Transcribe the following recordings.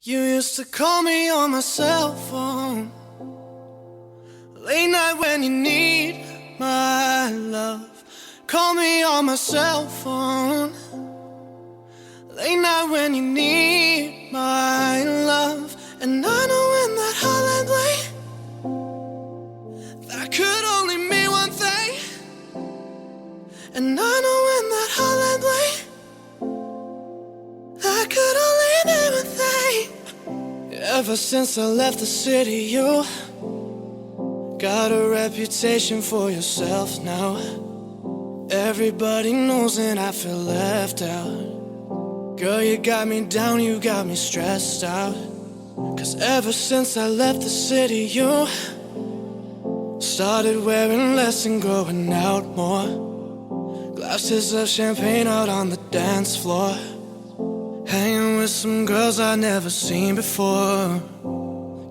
You used to call me on my cell phone, late night when you need my love. Call me on my cell phone, late night when you need my love. And I know in that hotline bling, that could only mean one thing. And I know in that hotline bling, that could only mean one thing. Ever since I left the city, you got a reputation for yourself now. Everybody knows and I feel left out. Girl, you got me down, you got me stressed out. Cause ever since I left the city, you started wearing less and going out more. Glasses of champagne out on the dance floor, hanging with some girls I'd never seen before.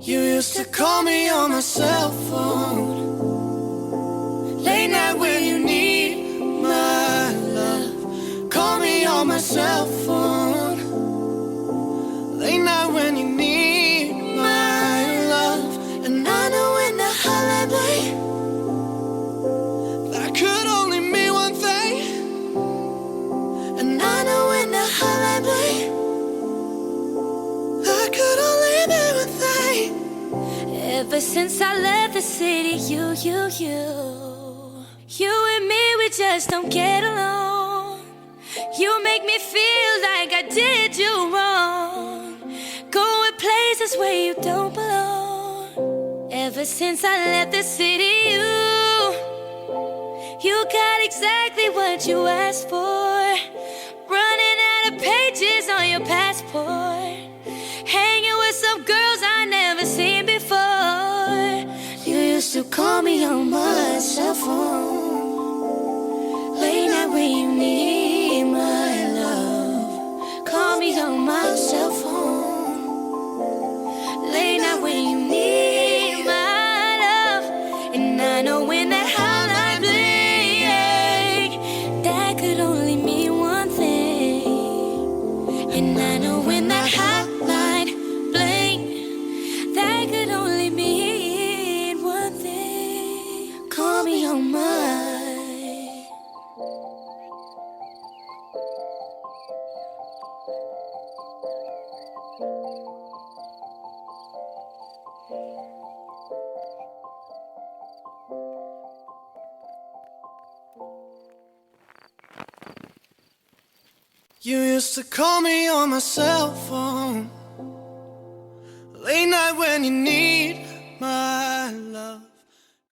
You used to call me on my cell phone, late night when you need my love. Call me on my cell phone, late night when you need my love. And I know in the hotline bling, that could only mean one thing. And I know in the hotline bling, that could only mean one thing. Ever since I left the city, you and me, we just don't get along. You make me feel like I did you wrong, going places where you don't belong. Ever since I left the city, you got exactly what you asked for. Running out of pages on your passport, hanging with some girls I never seen before. You used to call me on my cell phone, late night when you need my love. Call me on my cell phone, late night when you need my love. And I know when that hotline bling, that could only mean one thing. And I know when that hotline bling, that could only mean one thing. Call me on my. You used to call me on my cell phone, late night when you need